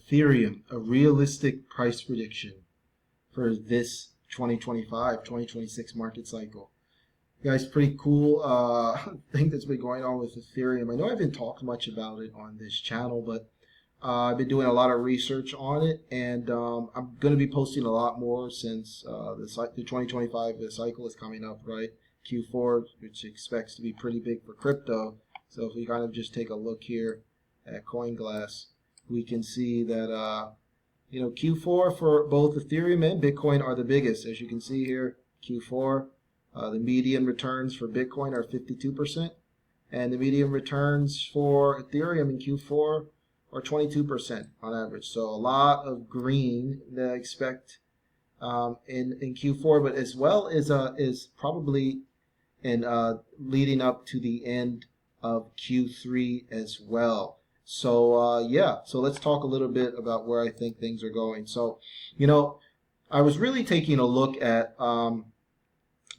Ethereum, a realistic price prediction for this 2025-2026 market cycle. Guys, pretty cool thing that's been going on with Ethereum. I know I haven't talked much about it on this channel, but I've been doing a lot of research on it, and I'm going to be posting a lot more since the 2025 cycle is coming up, right? Q4, which expects to be pretty big for crypto. So if we kind of just take a look here at CoinGlass, we can see that Q4 for both Ethereum and Bitcoin are the biggest. As you can see here, Q4, the median returns for Bitcoin are 52%, and the median returns for Ethereum in Q4 are 22% on average. So a lot of green that I expect in Q4, but as well as is probably in leading up to the end of Q3 as well. So yeah, so let's talk a little bit about where I think things are going. So, I was really taking a look at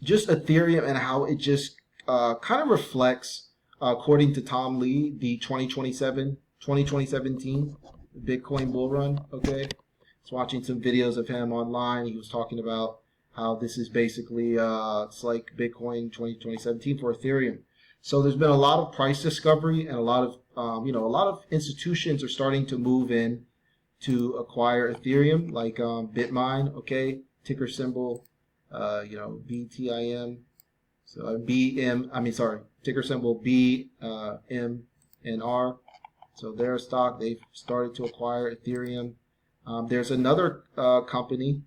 just Ethereum and how it just kind of reflects, according to Tom Lee, the 2017 Bitcoin bull run. Okay, I was watching some videos of him online. He was talking about how this is basically it's like Bitcoin 2017 for Ethereum. So there's been a lot of price discovery, and a lot of a lot of institutions are starting to move in to acquire Ethereum, like Bitmine. Okay, ticker symbol BTIM. So ticker symbol BMNR. So their stock, they've started to acquire Ethereum. There's another company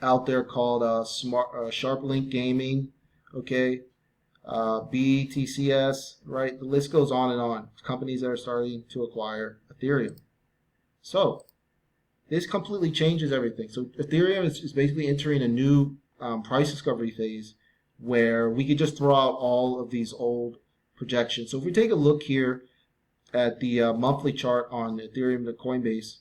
out there called SharpLink Gaming. Okay. BTCS, right? The list goes on and on. Companies that are starting to acquire Ethereum. So this completely changes everything. So Ethereum is basically entering a new price discovery phase where we could just throw out all of these old projections. So if we take a look here at the monthly chart on Ethereum to Coinbase,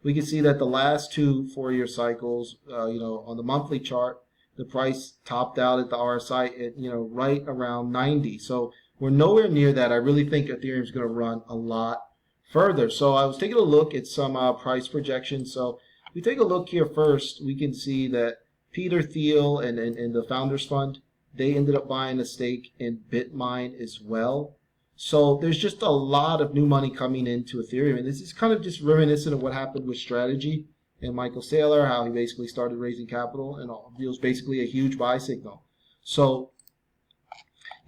we can see that the last two 4-year cycles, on the monthly chart, the price topped out at the RSI at right around 90. So we're nowhere near that. I really think Ethereum is going to run a lot further. So I was taking a look at some price projections. So if we take a look here first, we can see that Peter Thiel and the Founders Fund, they ended up buying a stake in Bitmine as well. So there's just a lot of new money coming into Ethereum, and this is kind of just reminiscent of what happened with Strategy and Michael Saylor, how he basically started raising capital, and it was basically a huge buy signal. So,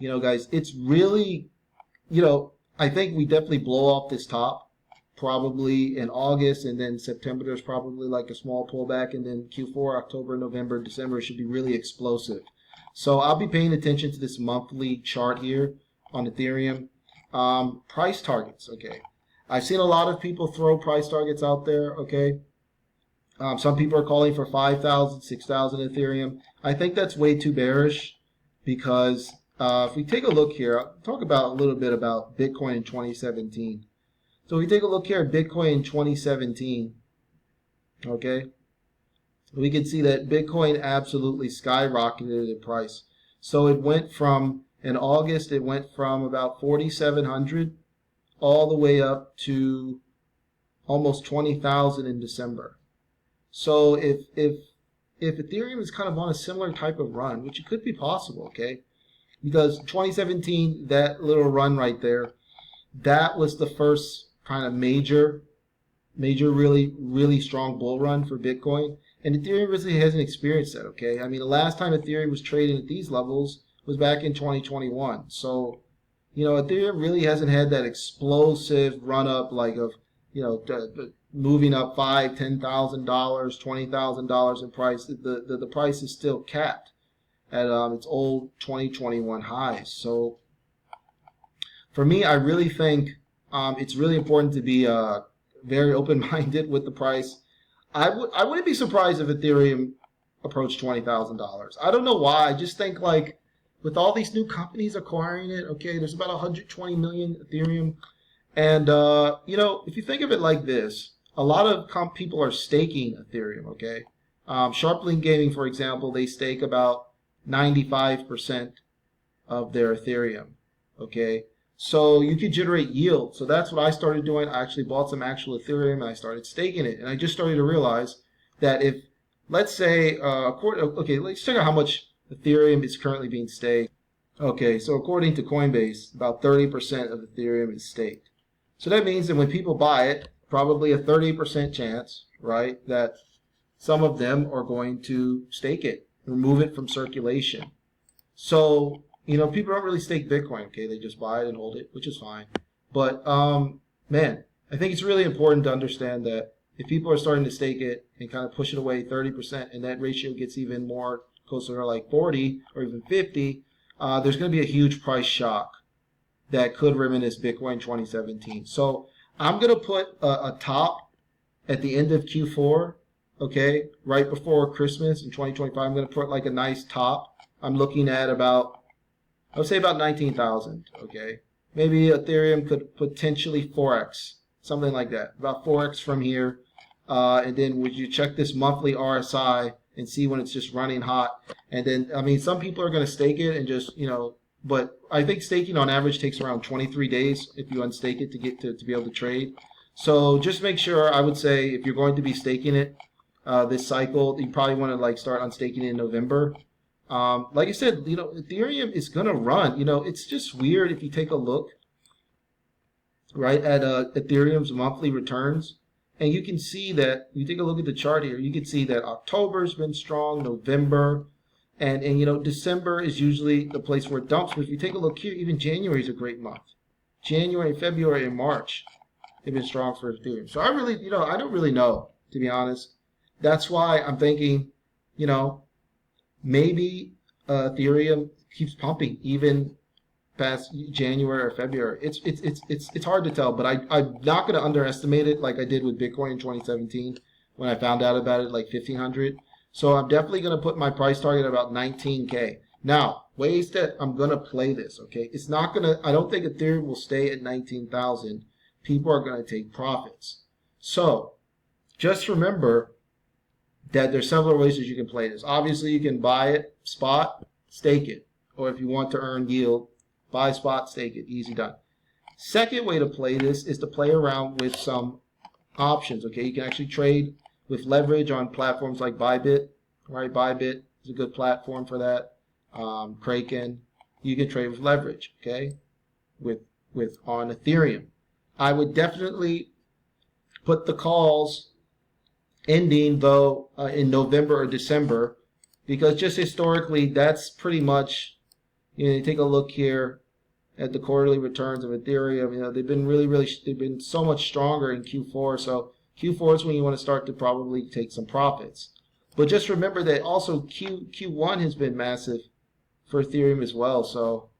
guys, it's really, I think we definitely blow off this top probably in August, and then September there's probably like a small pullback, and then Q4, October, November, December should be really explosive. So I'll be paying attention to this monthly chart here on Ethereum. Price targets, okay. I've seen a lot of people throw price targets out there, okay. Some people are calling for 5,000, 6,000 Ethereum. I think that's way too bearish because if we take a look here, I'll talk about a little bit about Bitcoin in 2017. So if we take a look here at Bitcoin in 2017, okay, we can see that Bitcoin absolutely skyrocketed in price. So it went from, in August, it went from about 4,700 all the way up to almost 20,000 in December. So if Ethereum is kind of on a similar type of run, which it could be possible, okay, because 2017, that little run right there, that was the first kind of major really, really strong bull run for Bitcoin, and Ethereum really hasn't experienced that, okay. I mean, the last time Ethereum was trading at these levels was back in 2021. So, Ethereum really hasn't had that explosive run up like of, moving up $5,000, $10,000, $20,000 in price. The price is still capped at its old 2021 highs. So for me, I really think it's really important to be very open-minded with the price. I wouldn't be surprised if Ethereum approached $20,000. I don't know why. I just think like with all these new companies acquiring it, okay, there's about 120 million Ethereum. And, if you think of it like this, a lot of people are staking Ethereum, okay? SharpLink Gaming, for example, they stake about 95% of their Ethereum, okay? So you could generate yield. So that's what I started doing. I actually bought some actual Ethereum and I started staking it. And I just started to realize that if, let's say, okay, let's check out how much Ethereum is currently being staked. Okay, so according to Coinbase, about 30% of Ethereum is staked. So that means that when people buy it, probably a 30% chance, right, that some of them are going to stake it, remove it from circulation. So, people don't really stake Bitcoin, okay? They just buy it and hold it, which is fine. But, man, I think it's really important to understand that if people are starting to stake it and kind of push it away 30%, and that ratio gets even more closer to like 40 or even 50, there's going to be a huge price shock that could reminisce Bitcoin 2017. So I'm going to put a top at the end of Q4, okay, right before Christmas in 2025. I'm going to put like a nice top. I'm looking at about, I would say about 19,000, okay. Maybe Ethereum could potentially 4x, something like that, about 4x from here. And then would you check this monthly RSI and see when it's just running hot? And then, I mean, some people are going to stake it and just, but I think staking on average takes around 23 days if you unstake it to get to be able to trade. So just make sure, I would say, if you're going to be staking it this cycle, you probably want to like start unstaking it in November. Like I said, Ethereum is going to run. It's just weird if you take a look, right, at Ethereum's monthly returns. And you can see that, you take a look at the chart here, you can see that October's been strong, November, and December is usually the place where it dumps. But if you take a look here, even January is a great month. January, February, and March have been strong for Ethereum. So I really, I don't really know, to be honest. That's why I'm thinking, maybe Ethereum keeps pumping even past January or February. It's hard to tell, but I'm not going to underestimate it like I did with Bitcoin in 2017 when I found out about it like 1,500. So I'm definitely going to put my price target at about 19K. Now, ways that I'm going to play this, okay? It's not going to, I don't think Ethereum will stay at 19,000. People are going to take profits. So just remember that there's several ways that you can play this. Obviously, you can buy it, spot, stake it. Or if you want to earn yield, buy spot, stake it, easy done. Second way to play this is to play around with some options, okay? You can actually trade with leverage on platforms like Bybit, right? Bybit is a good platform for that. Kraken, you can trade with leverage, okay? With on Ethereum. I would definitely put the calls ending though in November or December, because just historically that's pretty much, you take a look here at the quarterly returns of Ethereum. They've been they've been so much stronger in Q4. So Q4 is when you want to start to probably take some profits. But just remember that also Q1 has been massive for Ethereum as well. So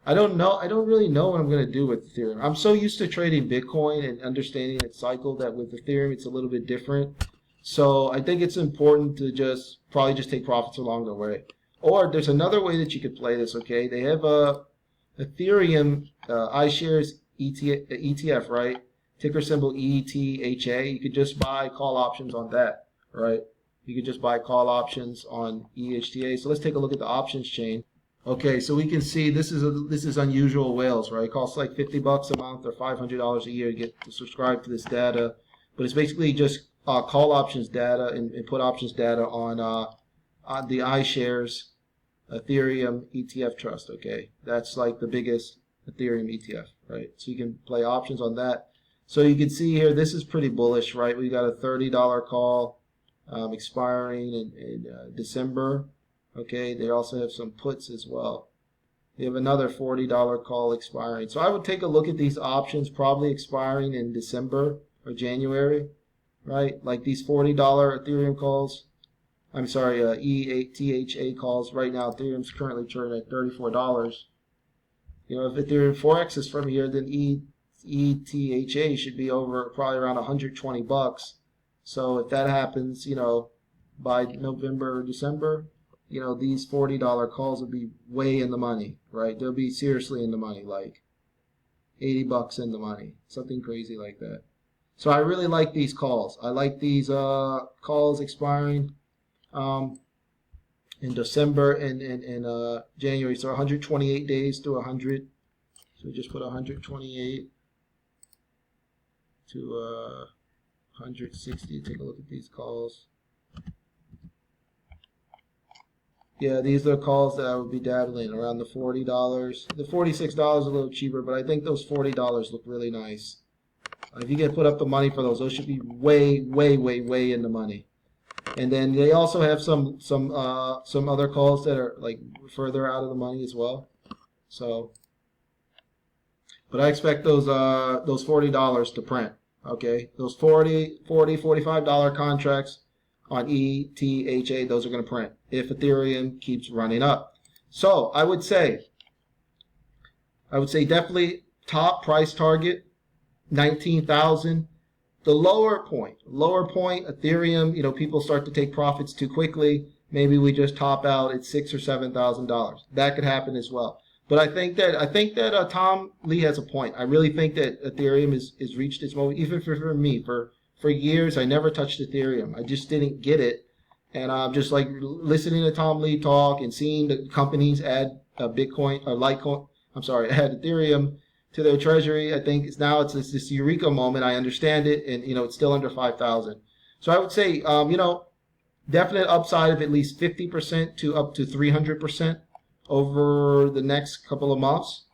I don't know. I don't really know what I'm going to do with Ethereum. I'm so used to trading Bitcoin and understanding its cycle that with Ethereum it's a little bit different. So I think it's important to probably just take profits along the way. Or there's another way that you could play this, okay? They have a Ethereum iShares ETF, right? Ticker symbol ETHA. You could just buy call options on that, right? You could just buy call options on ETHA. So let's take a look at the options chain. Okay, so we can see this is unusual whales, right? It costs like $50 a month or $500 a year to get to subscribe to this data, but it's basically just call options data and put options data on the iShares Ethereum ETF trust. Okay, that's like the biggest Ethereum ETF, right? So you can play options on that. So you can see here, this is pretty bullish, right? We got a $30 call expiring in December. Okay, they also have some puts as well. They have another $40 call expiring. So I would take a look at these options probably expiring in December or January, right? Like these $40 Ethereum calls. I'm sorry, ETHA calls. Right now, Ethereum's currently trading at $34. If Ethereum 4X from here, then ETHA should be over probably around $120. So if that happens, by November or December, these $40 calls will be way in the money, right? They'll be seriously in the money, like $80 in the money, something crazy like that. So I really like these calls. I like these calls expiring in December and January. So 128 days to 100 So we just put 128 to 160. Take a look at these calls. Yeah, these are calls that I would be dabbling around the $40. The $46 a little cheaper, but I think those $40 look really nice. If you get put up the money for those should be way, way, way, way in the money. And then they also have some other calls that are like further out of the money as well. So, but I expect those $40 to print. Okay, those $45 contracts on ETHA, those are going to print if Ethereum keeps running up. So I would say definitely top price target 19,000. The lower point, Ethereum, people start to take profits too quickly. Maybe we just top out at $6,000 or $7,000. That could happen as well. But I think that Tom Lee has a point. I really think that Ethereum is reached its moment. Even for me, for years, I never touched Ethereum. I just didn't get it. And I'm just like listening to Tom Lee talk and seeing the companies add Bitcoin or Litecoin. Add Ethereum to their treasury. I think it's this eureka moment. I understand it, and it's still under 5,000. So I would say definite upside of at least 50% to up to 300% over the next couple of months.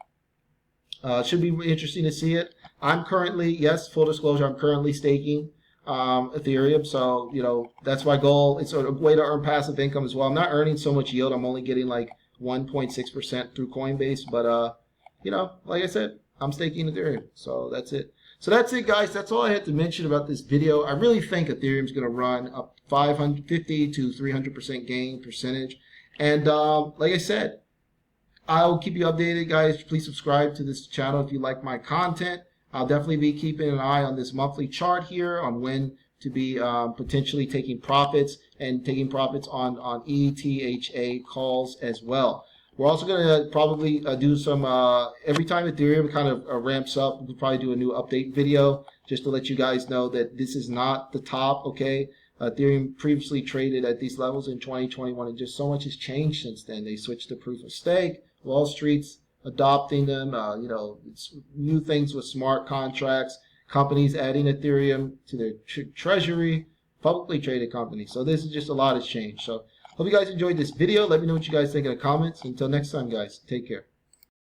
Should be interesting to see it. I'm currently, yes, full disclosure, I'm currently staking Ethereum. So that's my goal. It's a way to earn passive income as well. I'm not earning so much yield. I'm only getting like 1.6% through Coinbase, but like I said, I'm staking Ethereum. So that's it. So that's it, guys. That's all I had to mention about this video. I really think Ethereum's going to run up 550 to 300% gain percentage. And like I said, I'll keep you updated, guys. Please subscribe to this channel if you like my content. I'll definitely be keeping an eye on this monthly chart here on when to be potentially taking profits and taking profits on ETHA calls as well. We're also going to probably do some, every time Ethereum kind of ramps up, we'll probably do a new update video just to let you guys know that this is not the top, okay? Ethereum previously traded at these levels in 2021, and just so much has changed since then. They switched to proof of stake. Wall Street's adopting them. It's new things with smart contracts. Companies adding Ethereum to their treasury. Publicly traded companies. So this is just a lot has changed. So hope you guys enjoyed this video. Let me know what you guys think in the comments. Until next time, guys, take care.